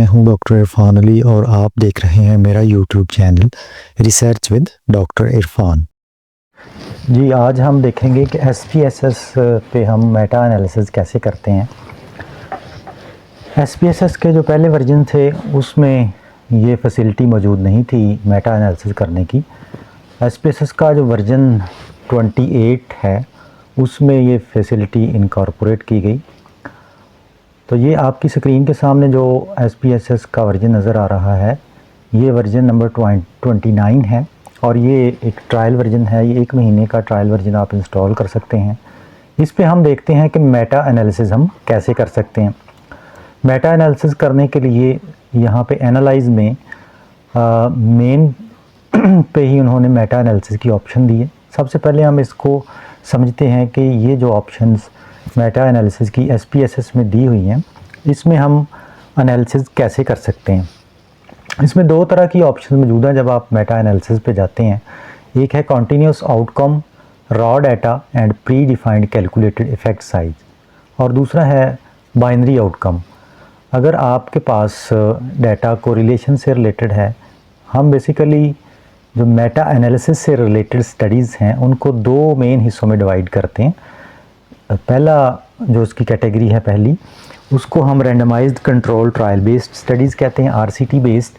मैं हूं डॉक्टर इरफान अली और आप देख रहे हैं मेरा YouTube channel research with doctor Irfan. जी, आज हम देखेंगे कि SPSS पे हम मेटा एनालिसिस कैसे करते हैं। SPSS के जो पहले वर्जन थे उसमें ये फैसिलिटी मौजूद नहीं थी मेटा एनालिसिस करने की। SPSS का जो वर्जन 28 है उसमें ये फैसिलिटी इनकॉर्पोरेट की गई। तो ये आपकी स्क्रीन के सामने जो SPSS का वर्जन नज़र आ रहा है ये वर्जन नंबर 29 है और ये एक ट्रायल वर्जन है। ये 1 महीने का ट्रायल वर्जन आप इंस्टॉल कर सकते हैं। इस पे हम देखते हैं कि मेटा एनालिसिस हम कैसे कर सकते हैं। मेटा एनालिसिस करने के लिए यहाँ पे एनालाइज में मेन पे ही उन्होंने मेटा एनालिसिस की ऑप्शन दी है। सबसे पहले हम इसको समझते हैं कि ये जो ऑप्शंस मेटा एनालिसिस की SPSS में दी हुई हैं इसमें हम एनालिसिस कैसे कर सकते हैं। इसमें 2 तरह की ऑप्शन मौजूद हैं जब आप मेटा एनालिसिस पे जाते हैं। एक है continuous outcome raw data and pre defined calculated effect size और दूसरा है बाइनरी आउटकम। अगर आपके पास डाटा कोरिलेशन से रिलेटेड है, हम बेसिकली जो मेटा एनालिसिस से रिलेटेड स्टडीज़ हैं उनको 2 मेन हिस्सों में डिवाइड करते हैं। पहला जो उसकी कैटेगरी है पहली, उसको हम randomized control trial based studies कहते हैं, RCT बेस्ड,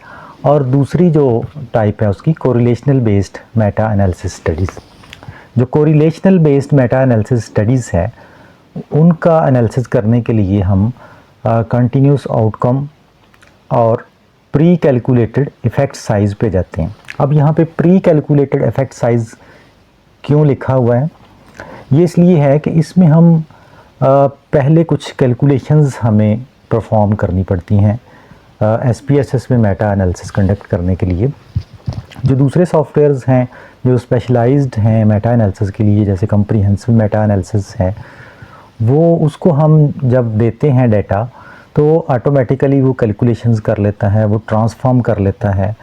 और दूसरी जो टाइप है उसकी correlational based meta analysis studies. जो correlational based meta analysis studies है उनका एनालिसिस करने के लिए हम कंटिन्यूस आउटकम और प्री कैलकुलेटेड इफ़ेक्ट साइज़ पे जाते हैं। अब यहाँ पे प्री कैलकुलेटेड इफ़ेक्ट साइज़ क्यों लिखा हुआ है? ये इसलिए है कि इसमें हम पहले कुछ कैलकुलेशंस हमें परफॉर्म करनी पड़ती हैं SPSS में मेटा एनालिसिस कंडक्ट करने के लिए। जो दूसरे सॉफ्टवेयर्स हैं जो स्पेशलाइज्ड हैं मेटा एनालिसिस के लिए, जैसे कम्प्रीहेंसिव मेटा एनालिसिस है, वो उसको हम जब देते हैं डाटा तो ऑटोमेटिकली वो कैलकुलेशंस कर लेता है, वो ट्रांसफॉर्म कर लेता है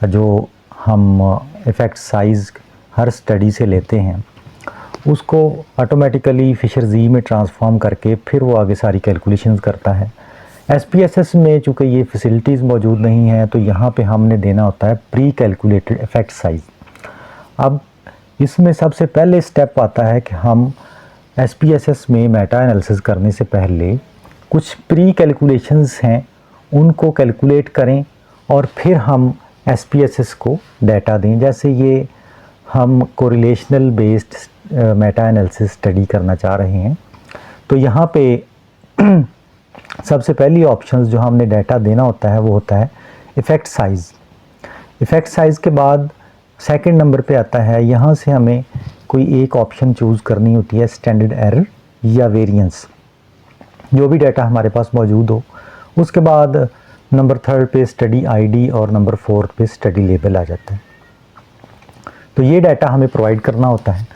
जो हम इफ़ेक्ट साइज़ हर स्टडी से लेते हैं उसको ऑटोमेटिकली फिशर जी में ट्रांसफॉर्म करके फिर वो आगे सारी कैलकुलेशंस करता है। SPSS में चूँकि ये फैसिलिटीज़ मौजूद नहीं हैं तो यहाँ पे हमने देना होता है प्री कैलकुलेटेड इफ़ेक्ट साइज़। अब इसमें सबसे पहले स्टेप आता है कि हम SPSS में मेटा एनालिसिस करने से पहले कुछ प्री कैलकुलेशंस हैं उनको कैलकुलेट करें और फिर हम SPSS को डाटा दें। जैसे ये हम correlational based meta analysis study करना चाह रहे हैं तो यहाँ पे सबसे पहली ऑप्शंस जो हमने डाटा देना होता है वो होता है इफ़ेक्ट साइज़। इफ़ेक्ट साइज़ के बाद सेकंड नंबर पे आता है, यहाँ से हमें कोई एक ऑप्शन चूज़ करनी होती है, स्टैंडर्ड एरर या वेरिएंस, जो भी डाटा हमारे पास मौजूद हो। उसके बाद नंबर 3 पे स्टडी ID और नंबर 4 पे स्टडी लेबल आ जाता है। तो ये डाटा हमें प्रोवाइड करना होता है।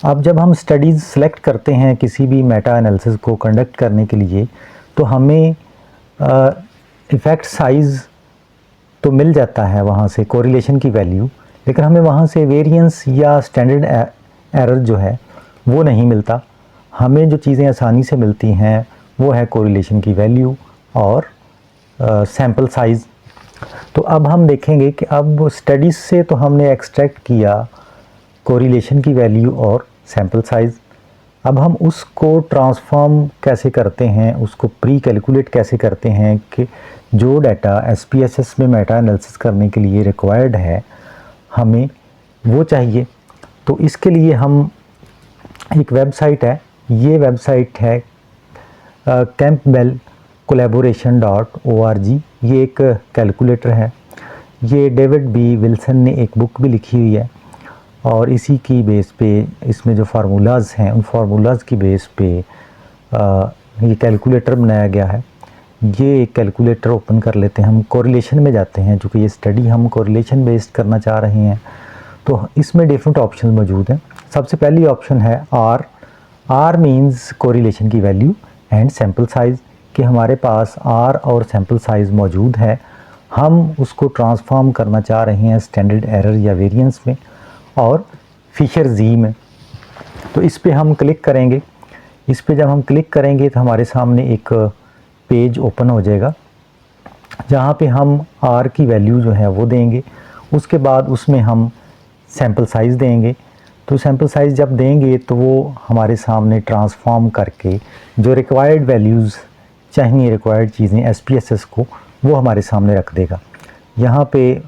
अब जब हम स्टडीज़ सेलेक्ट करते हैं किसी भी मेटा एनालिसिस को कंडक्ट करने के लिए तो हमें इफ़ेक्ट साइज़ तो मिल जाता है वहाँ से कोरिलेशन की वैल्यू, लेकिन हमें वहाँ से वेरिएंस या स्टैंडर्ड एरर जो है वो नहीं मिलता। हमें जो चीज़ें आसानी से मिलती हैं वो है कोरिलेशन की वैल्यू और सैम्पल साइज़। तो अब हम देखेंगे कि अब स्टडीज़ से तो हमने एक्सट्रैक्ट किया कोरिलेशन की वैल्यू और सैम्पल साइज़। अब हम उसको ट्रांसफॉर्म कैसे करते हैं, उसको प्री कैलकुलेट कैसे करते हैं कि जो डाटा SPSS में मेटा एनालिसिस करने के लिए रिक्वायर्ड है हमें वो चाहिए। तो इसके लिए हम एक वेबसाइट है, ये वेबसाइट है campbellcollaboration.org। ये एक कैलकुलेटर है। ये डेविड B. विल्सन ने एक बुक भी लिखी हुई है और इसी की बेस पे इसमें जो फार्मूलाज़ हैं उन फार्मूलाज़ की बेस पे ये कैलकुलेटर बनाया गया है। ये कैलकुलेटर ओपन कर लेते हैं, हम कोरिलेशन में जाते हैं। चूँकि ये स्टडी हम कोरिलेशन बेस्ड करना चाह रहे हैं तो इसमें डिफरेंट ऑप्शन मौजूद हैं। सबसे पहली ऑप्शन है R मीन्स कोरिलेशन की वैल्यू एंड सैम्पल साइज़, कि हमारे पास R और सैम्पल साइज़ मौजूद है, हम उसको ट्रांसफॉर्म करना चाह रहे हैं स्टैंडर्ड एरर या वेरिएंस में और फिशर जी में। तो इस पे हम क्लिक करेंगे। इस पे जब हम क्लिक करेंगे तो हमारे सामने एक पेज ओपन हो जाएगा जहाँ पे हम आर की वैल्यू जो है वो देंगे। उसके बाद उसमें हम सैम्पल साइज़ देंगे। तो सैम्पल साइज़ जब देंगे तो वो हमारे सामने ट्रांसफॉर्म करके जो रिक्वायर्ड वैल्यूज़ चाहिए, रिक्वायर्ड चीज़ें एसपीएसएस को, वो हमारे सामने रख देगा। यहाँ पे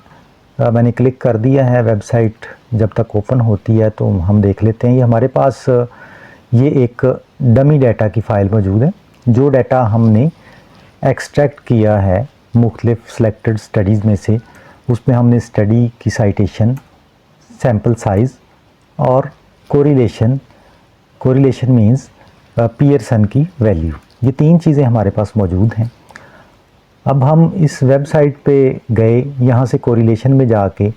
मैंने क्लिक कर दिया है। वेबसाइट जब तक ओपन होती है तो हम देख लेते हैं। ये हमारे पास ये एक डमी डाटा की फ़ाइल मौजूद है। जो डाटा हमने एक्सट्रैक्ट किया है मुख्तलिफ सेलेक्टेड स्टडीज़ में से, उसमें हमने स्टडी की साइटेशन, सैम्पल साइज़ और कोरिलेशन मीन्स पियर्सन की वैल्यू, ये 3 चीज़ें हमारे पास मौजूद हैं। अब हम इस वेबसाइट पे गए, यहाँ से कोरिलेशन में जाके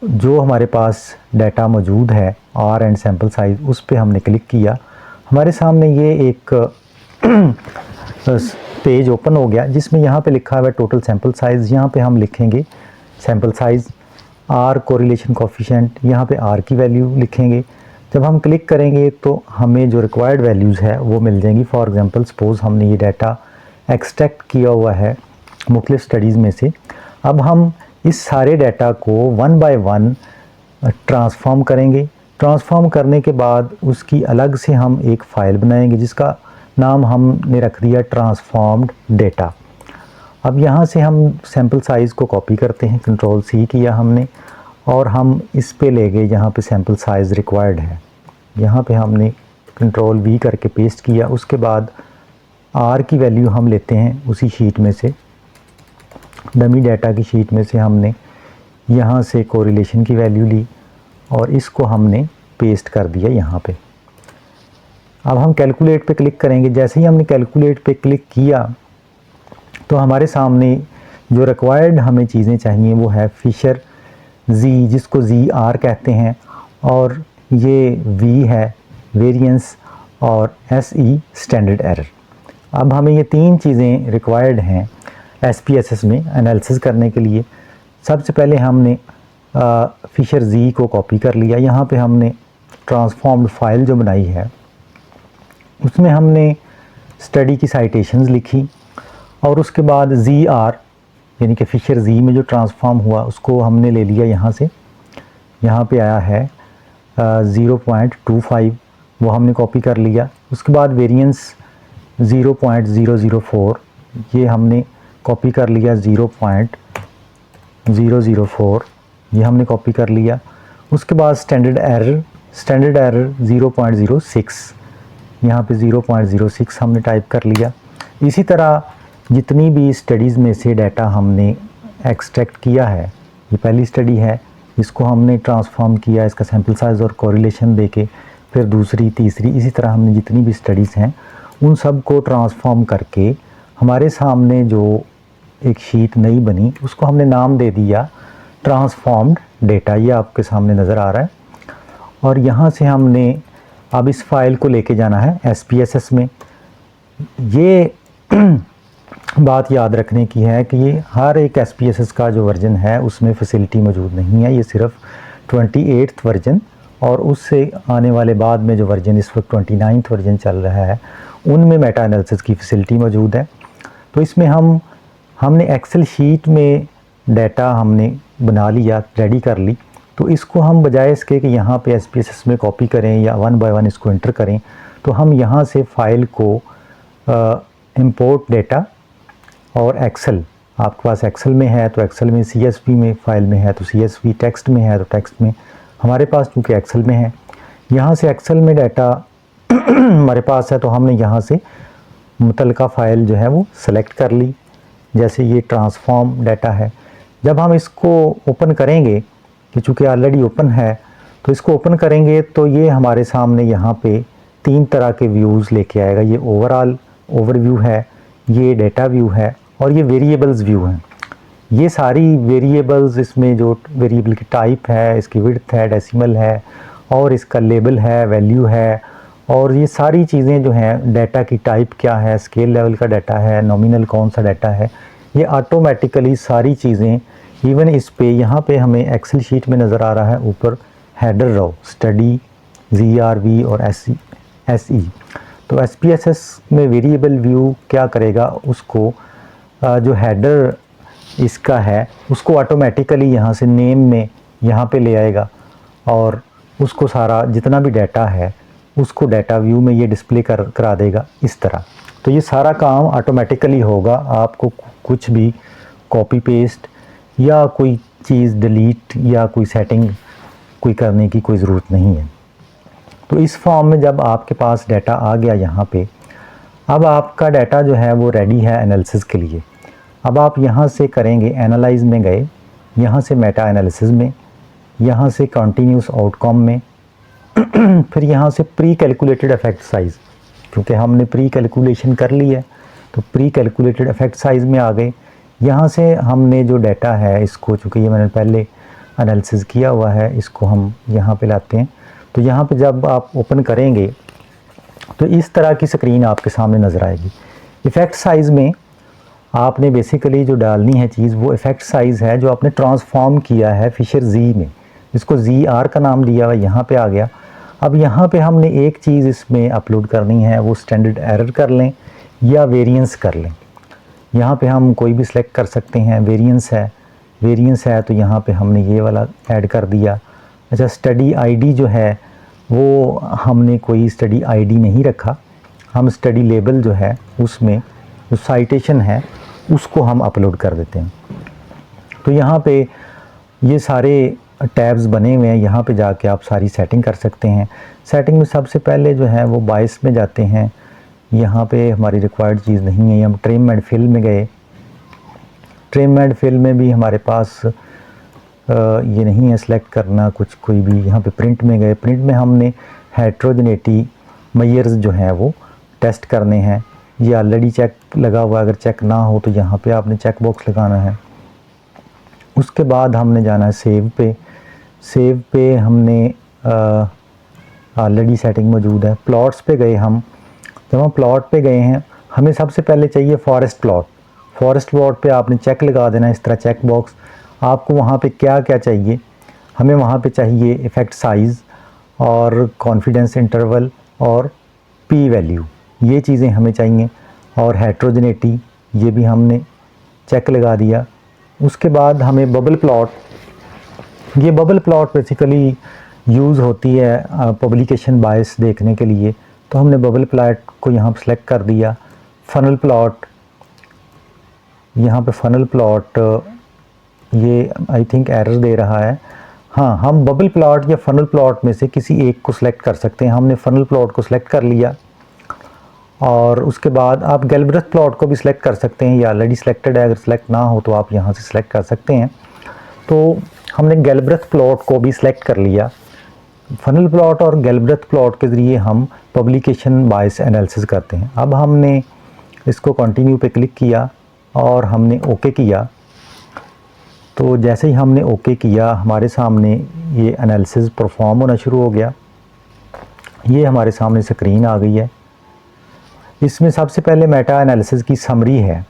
जो हमारे पास डाटा मौजूद है आर एंड सैम्पल साइज़, उस पे हमने क्लिक किया। हमारे सामने ये एक पेज ओपन हो गया जिसमें यहाँ पे लिखा हुआ है टोटल सैम्पल साइज़। यहाँ पे हम लिखेंगे sample size, R correlation coefficient, यहाँ पे आर की वैल्यू लिखेंगे। जब हम क्लिक करेंगे तो हमें जो रिक्वायर्ड वैल्यूज़ है वो मिल जाएंगी। फॉर एग्जांपल सपोज़ हमने ये डाटा एक्सट्रैक्ट किया हुआ है मुख्तलिफ स्टडीज़ में से। अब हम इस सारे डाटा को 1 बाय 1 ट्रांसफॉर्म करेंगे। ट्रांसफॉर्म करने के बाद उसकी अलग से हम एक फ़ाइल बनाएंगे जिसका नाम हमने रख दिया ट्रांसफॉर्म्ड डेटा। अब यहाँ से हम सैम्पल साइज़ को कॉपी करते हैं, कंट्रोल C किया हमने, और हम इस पे ले गए जहाँ पे सैम्पल साइज़ रिक्वायर्ड है। यहाँ पे हमने कंट्रोल V करके पेस्ट किया। उसके बाद R की वैल्यू हम लेते हैं उसी शीट में से, डमी डाटा की शीट में से हमने यहाँ से कोरिलेशन की वैल्यू ली और इसको हमने पेस्ट कर दिया यहाँ पे। अब हम कैलकुलेट पे क्लिक करेंगे। जैसे ही हमने कैलकुलेट पे क्लिक किया तो हमारे सामने जो रिक्वायर्ड हमें चीज़ें चाहिए वो है फिशर जी, जिसको ZR कहते हैं, और ये V है वेरिएंस, और SE स्टैंडर्ड एरर। अब हमें ये 3 चीज़ें रिक्वायर्ड हैं SPSS में एनालिसिस करने के लिए। सबसे पहले हमने फिशर जी को कॉपी कर लिया। यहाँ पे हमने ट्रांसफॉर्म्ड फाइल जो बनाई है उसमें हमने स्टडी की साइटेशंस लिखी, और उसके बाद ZR यानी कि फिशर जी में जो ट्रांसफॉर्म हुआ उसको हमने ले लिया यहाँ से। यहाँ पे आया है 0.25, वो हमने कॉपी कर लिया। उसके बाद वेरिएंस 0.004, ये हमने कॉपी कर लिया। 0.004 ये हमने कॉपी कर लिया। उसके बाद स्टैंडर्ड एरर 0.06, यहाँ पे 0.06 हमने टाइप कर लिया। इसी तरह जितनी भी स्टडीज़ में से डाटा हमने एक्सट्रैक्ट किया है, ये पहली स्टडी है, इसको हमने ट्रांसफॉर्म किया, इसका सैम्पल साइज़ और कोरिलेशन देके, फिर दूसरी, तीसरी, इसी तरह हमने जितनी भी स्टडीज़ हैं उन सब को ट्रांसफॉर्म करके हमारे सामने जो एक शीट नई बनी उसको हमने नाम दे दिया ट्रांसफॉर्म्ड डेटा। ये आपके सामने नज़र आ रहा है। और यहाँ से हमने अब इस फाइल को लेके जाना है SPSS में। ये बात याद रखने की है कि ये हर एक SPSS का जो वर्जन है उसमें फैसिलिटी मौजूद नहीं है। ये सिर्फ 28th वर्जन और उससे आने वाले बाद में जो वर्जन इस वक्त 29th वर्जन चल रहा है उनमें मेटा एनालिसिस की फैसिलिटी मौजूद है। तो इसमें हमने एक्सेल शीट में डाटा हमने बना लिया, रेडी कर ली। तो इसको हम बजाय इसके कि यहाँ पे SPSS में कॉपी करें या 1 बाय 1 इसको एंटर करें, तो हम यहाँ से फ़ाइल को इंपोर्ट डेटा और एक्सेल, आपके पास एक्सेल में है तो एक्सेल में, CSV में फ़ाइल में है तो CSV, टेक्स्ट में है तो टेक्स्ट में, हमारे पास चूँकि एक्सेल में है, यहाँ से एक्सेल में डाटा हमारे पास है तो हमने यहाँ से मुतलका फ़ाइल जो है वो सेलेक्ट कर ली। जैसे ये ट्रांसफॉर्म डाटा है, जब हम इसको ओपन करेंगे, कि चूँकि ऑलरेडी ओपन है तो इसको ओपन करेंगे तो ये हमारे सामने यहाँ पे 3 तरह के व्यूज़ लेके आएगा। ये ओवरऑल ओवरव्यू है, ये डेटा व्यू है और ये वेरिएबल्स व्यू हैं। ये सारी वेरिएबल्स, इसमें जो वेरिएबल की टाइप है, इसकी विड्थ है, डेसिमल है और इसका लेबल है, वैल्यू है, और ये सारी चीज़ें जो हैं, डाटा की टाइप क्या है, स्केल लेवल का डाटा है, नॉमिनल कौन सा डाटा है, ये ऑटोमेटिकली सारी चीज़ें, इवन इस पे यहाँ पे हमें एक्सेल शीट में नज़र आ रहा है ऊपर हेडर रो स्टडी ZRV और SE। तो SPSS में वेरिएबल व्यू क्या करेगा, उसको जो हेडर इसका है उसको ऑटोमेटिकली यहाँ से नेम में यहाँ पे ले आएगा और उसको सारा जितना भी डाटा है उसको डाटा व्यू में ये डिस्प्ले करा देगा इस तरह। तो ये सारा काम ऑटोमेटिकली होगा, आपको कुछ भी कॉपी पेस्ट या कोई चीज़ डिलीट या कोई सेटिंग कोई करने की कोई ज़रूरत नहीं है। तो इस फॉर्म में जब आपके पास डाटा आ गया यहाँ पे, अब आपका डाटा जो है वो रेडी है एनालिसिस के लिए। अब आप यहाँ से करेंगे एनालाइज में गए, यहाँ से मेटा एनालिसिस में, यहाँ से कंटिन्यूस आउटकम में फिर यहाँ से प्री कैलकुलेटेड इफेक्ट साइज़, क्योंकि हमने प्री कैलकुलेशन कर ली है तो प्री कैलकुलेटेड इफेक्ट साइज़ में आ गए। यहाँ से हमने जो डाटा है इसको, चूँकि ये मैंने पहले एनालिसिस किया हुआ है, इसको हम यहाँ पे लाते हैं। तो यहाँ पे जब आप ओपन करेंगे तो इस तरह की स्क्रीन आपके सामने नज़र आएगी। इफ़ेक्ट साइज़ में आपने बेसिकली जो डालनी है चीज़ वो इफ़ेक्ट साइज़ है जो आपने ट्रांसफॉर्म किया है फिशर जी में, इसको ZR का नाम दिया हुआ यहाँ पे आ गया। अब यहाँ पे हमने एक चीज़ इसमें अपलोड करनी है, वो स्टैंडर्ड एरर कर लें या वेरिएंस कर लें। यहाँ पे हम कोई भी सिलेक्ट कर सकते हैं, वेरिएंस है तो यहाँ पे हमने ये वाला ऐड कर दिया। अच्छा, स्टडी आईडी जो है वो हमने कोई स्टडी आईडी नहीं रखा, हम स्टडी लेबल जो है उसमें जो साइटेशन है उसको हम अपलोड कर देते हैं। तो यहाँ पे ये सारे टैब्स बने हुए हैं, यहाँ पे जाके आप सारी सेटिंग कर सकते हैं। सेटिंग में सबसे पहले जो है वो बायस में जाते हैं, यहाँ पे हमारी रिक्वायर्ड चीज़ नहीं है, हम ट्रिम एंड फिल में गए। ट्रिम एंड फिल में भी हमारे पास ये नहीं है सेलेक्ट करना कुछ कोई भी। यहाँ पे प्रिंट में गए, प्रिंट में हमने हेट्रोजेनिटी मेजर्स जो हैं वो टेस्ट करने हैं। ये ऑलरेडी चेक लगा हुआ, अगर चेक ना हो तो यहाँ पे आपने चेक बॉक्स लगाना है। उसके बाद हमने जाना है सेव पे। सेव पे हमने ऑलरेडी सेटिंग मौजूद है। प्लॉट्स पे गए हम, जब हम प्लॉट पे गए हैं हमें सबसे पहले चाहिए फॉरेस्ट प्लॉट। फॉरेस्ट प्लॉट पे आपने चेक लगा देना इस तरह चेक बॉक्स। आपको वहाँ पे क्या क्या चाहिए, हमें वहाँ पे चाहिए इफ़ेक्ट साइज़ और कॉन्फिडेंस इंटरवल और पी वैल्यू, ये चीज़ें हमें चाहिए। और हेट्रोजेनिटी ये भी हमने चेक लगा दिया। उसके बाद हमें बबल प्लॉट, ये बबल प्लॉट बेसिकली यूज़ होती है पब्लिकेशन बायस देखने के लिए, तो हमने बबल प्लॉट को यहाँ पर सेलेक्ट कर दिया। फनल प्लॉट, यहाँ पे फनल प्लॉट ये आई थिंक एरर दे रहा है। हाँ, हम बबल प्लॉट या फनल प्लॉट में से किसी एक को सिलेक्ट कर सकते हैं। हमने फनल प्लॉट को सिलेक्ट कर लिया और उसके बाद आप गैल्ब्रेथ प्लॉट को भी सिलेक्ट कर सकते हैं, या ऑलरेडी सिलेक्टेड है, अगर सिलेक्ट ना हो तो आप यहाँ से सिलेक्ट कर सकते हैं। तो हमने गैल्ब्रेथ प्लॉट को भी सिलेक्ट कर लिया। फनल प्लॉट और गैल्ब्रेथ प्लॉट के ज़रिए हम पब्लिकेशन बायस एनालिसिस करते हैं। अब हमने इसको कंटिन्यू पे क्लिक किया और हमने ओके किया। तो जैसे ही हमने ओके किया हमारे सामने ये एनालिसिस परफॉर्म होना शुरू हो गया। ये हमारे सामने स्क्रीन आ गई है। इसमें सबसे पहले मेटा एनालिसिस की समरी है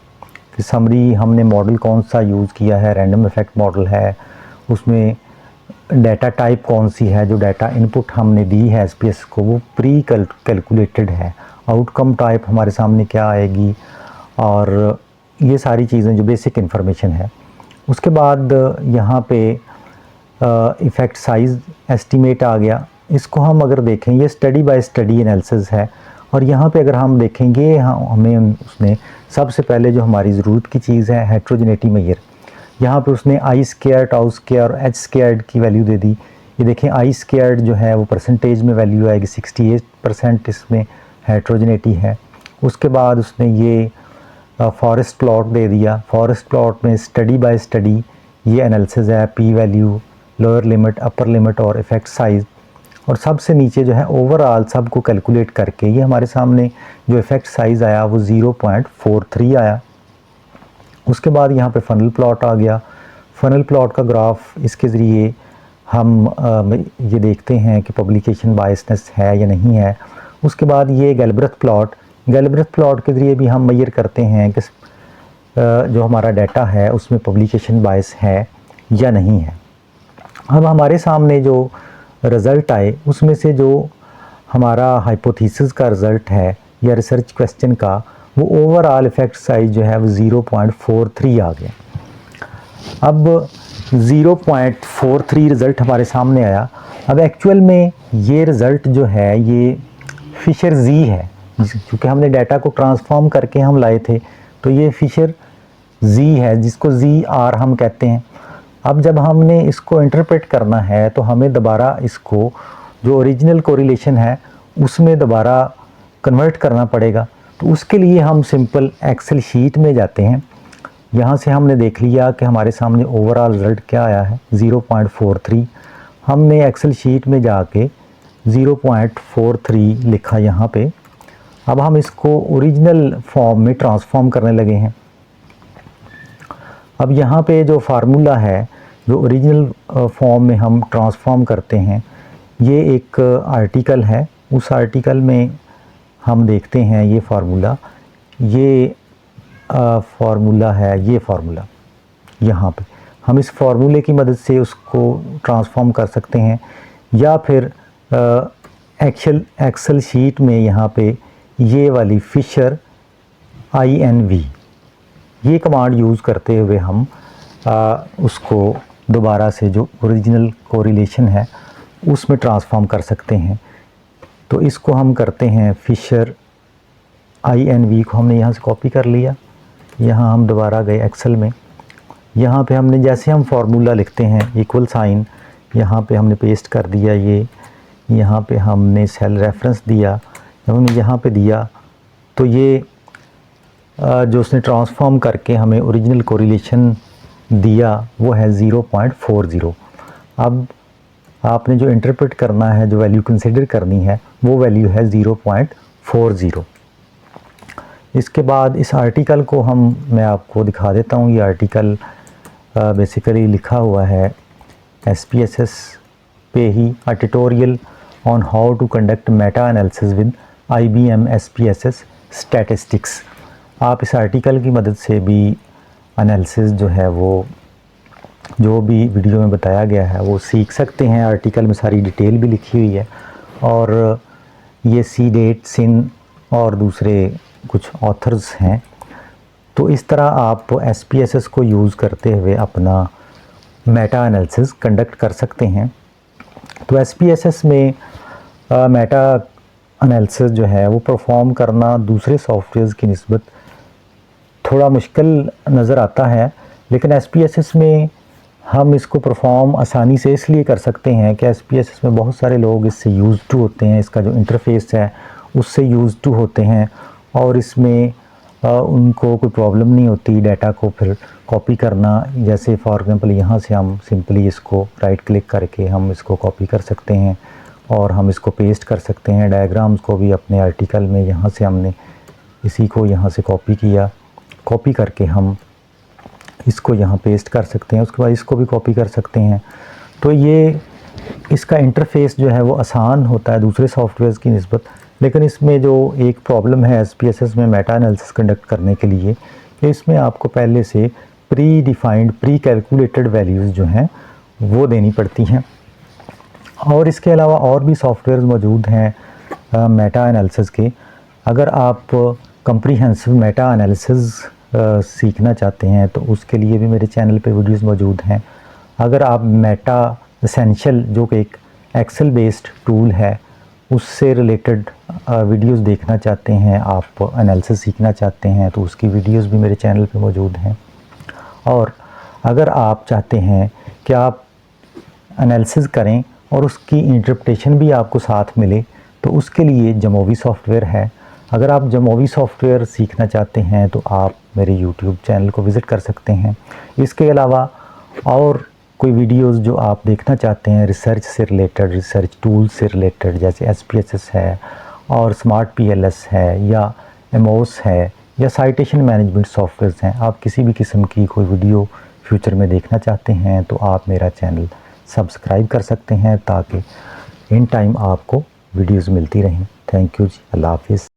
कि समरी हमने मॉडल कौन सा यूज़ किया है, रैंडम इफेक्ट मॉडल है, उसमें डाटा टाइप कौन सी है, जो डाटा इनपुट हमने दी है एसपीएस को वो प्री कैलकुलेटेड है, आउटकम टाइप हमारे सामने क्या आएगी, और ये सारी चीज़ें जो बेसिक इन्फॉर्मेशन है। उसके बाद यहाँ पे इफ़ेक्ट साइज़ एस्टीमेट आ गया। इसको हम अगर देखें, ये स्टडी बाय स्टडी एनालिसिस है और यहाँ पे अगर हम देखेंगे हमें उसने सबसे पहले जो हमारी ज़रूरत की चीज़ है हेट्रोजेनिटी मेजर, यहाँ पे उसने आई स्क्वायर, टाउ स्क्वायर और एच स्क्वायर की वैल्यू दे दी। ये देखें आई स्क्वायर जो है वो परसेंटेज में वैल्यू आएगी, 68% इसमें हेट्रोजेनिटी है। उसके बाद उसने ये फॉरेस्ट प्लॉट दे दिया। फॉरेस्ट प्लॉट में स्टडी बाय स्टडी ये एनालिसिस है, P value, lower limit, upper limit और इफ़ेक्ट साइज़, और सबसे नीचे जो है ओवरऑल सबको कैलकुलेट करके ये हमारे सामने जो इफ़ेक्ट साइज़ आया वो 0.43 आया। उसके बाद यहाँ पे फनल प्लॉट आ गया। फनल प्लॉट का ग्राफ, इसके ज़रिए हम ये देखते हैं कि पब्लिकेशन बायसनेस है या नहीं है। उसके बाद ये गैल्ब्रेथ प्लॉट, गैल्ब्रेथ प्लॉट के ज़रिए भी हम मेजर करते हैं कि जो हमारा डाटा है उसमें पब्लिकेशन बायस है या नहीं है। अब हमारे सामने जो रिज़ल्ट आए उसमें से जो हमारा हाइपोथेसिस का रिज़ल्ट है या रिसर्च क्वेश्चन का, वो ओवरऑल इफ़ेक्ट साइज़ जो है वो 0.43 आ गया। अब 0.43 रिज़ल्ट हमारे सामने आया। अब एक्चुअल में ये रिज़ल्ट जो है ये फिशर Z है, क्योंकि हमने डाटा को ट्रांसफॉर्म करके हम लाए थे, तो ये फिशर Z है जिसको ZR हम कहते हैं। अब जब हमने इसको इंटरप्रेट करना है तो हमें दोबारा इसको जो ओरिजिनल कोरिलेशन है उसमें दोबारा कन्वर्ट करना पड़ेगा। तो उसके लिए हम सिंपल एक्सेल शीट में जाते हैं। यहाँ से हमने देख लिया कि हमारे सामने ओवरऑल रिज़ल्ट क्या आया है 0.43। हमने एक्सेल शीट में जाके 0.43 लिखा यहाँ पे। अब हम इसको ओरिजिनल फॉर्म में ट्रांसफॉर्म करने लगे हैं। अब यहाँ पे जो फार्मूला है जो ओरिजिनल फॉर्म में हम ट्रांसफॉर्म करते हैं, ये एक आर्टिकल है। उस आर्टिकल में हम देखते हैं ये फार्मूला, ये फार्मूला है, ये फार्मूला यहाँ पे हम इस फार्मूले की मदद से उसको ट्रांसफॉर्म कर सकते हैं, या फिर एक्सेल शीट में यहाँ पे ये वाली फिशर INV ये कमांड यूज़ करते हुए हम उसको दोबारा से जो ओरिजिनल कोरिलेशन है उसमें ट्रांसफॉर्म कर सकते हैं। तो इसको हम करते हैं, फिशर INV को हमने यहाँ से कॉपी कर लिया। यहाँ हम दोबारा गए एक्सेल में, यहाँ पे हमने जैसे हम फार्मूला लिखते हैं इक्वल साइन यहाँ पे हमने पेस्ट कर दिया। ये यहाँ पे हमने सेल रेफरेंस दिया, हमने यहाँ पे दिया, तो ये जो उसने ट्रांसफॉर्म करके हमें ओरिजिनल कोरिलेशन दिया वो है 0.40। अब आपने जो इंटरप्रेट करना है, जो वैल्यू कंसिडर करनी है, वो वैल्यू है 0.40। इसके बाद इस आर्टिकल को मैं आपको दिखा देता हूँ। ये आर्टिकल बेसिकली लिखा हुआ है SPSS पे ही, a tutorial on how to conduct meta analysis with IBM SPSS statistics. आप इस आर्टिकल की मदद से भी एनालिसिस जो है वो जो भी वीडियो में बताया गया है वो सीख सकते हैं। आर्टिकल में सारी डिटेल भी लिखी हुई है, और ये CDATE, SIN और दूसरे कुछ ऑथर्स हैं। तो इस तरह आप SPSS को यूज़ करते हुए अपना मेटा एनालिसिस कंडक्ट कर सकते हैं। तो SPSS में मेटा एनालिसिस जो है वो परफॉर्म करना दूसरे सॉफ्टवेयर्स की निस्बत थोड़ा मुश्किल नज़र आता है, लेकिन SPSS में हम इसको परफॉर्म आसानी से इसलिए कर सकते हैं कि SPSS में बहुत सारे लोग इससे यूज़ टू होते हैं, इसका जो इंटरफेस है उससे यूज़ टू होते हैं, और इसमें उनको कोई प्रॉब्लम नहीं होती डाटा को फिर कॉपी करना। जैसे फॉर एग्जांपल यहाँ से हम सिंपली इसको राइट क्लिक करके हम इसको कॉपी कर सकते हैं और हम इसको पेस्ट कर सकते हैं। डायग्राम्स को भी अपने आर्टिकल में यहाँ से हमने इसी को यहाँ से कॉपी किया, कॉपी करके हम इसको यहाँ पेस्ट कर सकते हैं, उसके बाद इसको भी कॉपी कर सकते हैं। तो ये इसका इंटरफेस जो है वो आसान होता है दूसरे सॉफ्टवेयर्स की निस्बत। लेकिन इसमें जो एक प्रॉब्लम है SPSS में मेटा एनालिसिस कंडक्ट करने के लिए, कि इसमें आपको पहले से pre defined, pre calculated values जो हैं वो देनी पड़ती हैं। और इसके अलावा और भी सॉफ्टवेयर मौजूद हैं मेटा एनालिसिस के। अगर आप कम्प्रीहेंसिव मेटा एनालिसिस सीखना चाहते हैं तो उसके लिए भी मेरे चैनल पे वीडियोस मौजूद हैं। अगर आप मेटा एसेंशियल जो कि एक एक्सेल बेस्ड टूल है उससे रिलेटेड वीडियोस देखना चाहते हैं, आप एनालिसिस सीखना चाहते हैं, तो उसकी वीडियोस भी मेरे चैनल पे मौजूद हैं। और अगर आप चाहते हैं कि आप एनालिसिस करें और उसकी इंटरप्रिटेशन भी आपको साथ मिले, तो उसके लिए जमोवी सॉफ्टवेयर है। अगर आप जमोवी सॉफ्टवेयर सीखना चाहते हैं तो आप मेरे YouTube चैनल को विज़िट कर सकते हैं। इसके अलावा और कोई वीडियोस जो आप देखना चाहते हैं रिसर्च से रिलेटेड, रिसर्च टूल्स से रिलेटेड, जैसे SPSS है और स्मार्ट PLS है या एमोस है या साइटेशन मैनेजमेंट सॉफ्टवेयर्स हैं, आप किसी भी किस्म की कोई वीडियो फ्यूचर में देखना चाहते हैं तो आप मेरा चैनल सब्सक्राइब कर सकते हैं, ताकि इन टाइम आपको वीडियोस मिलती रहें। थैंक यू जी, अल्लाह हाफिज़।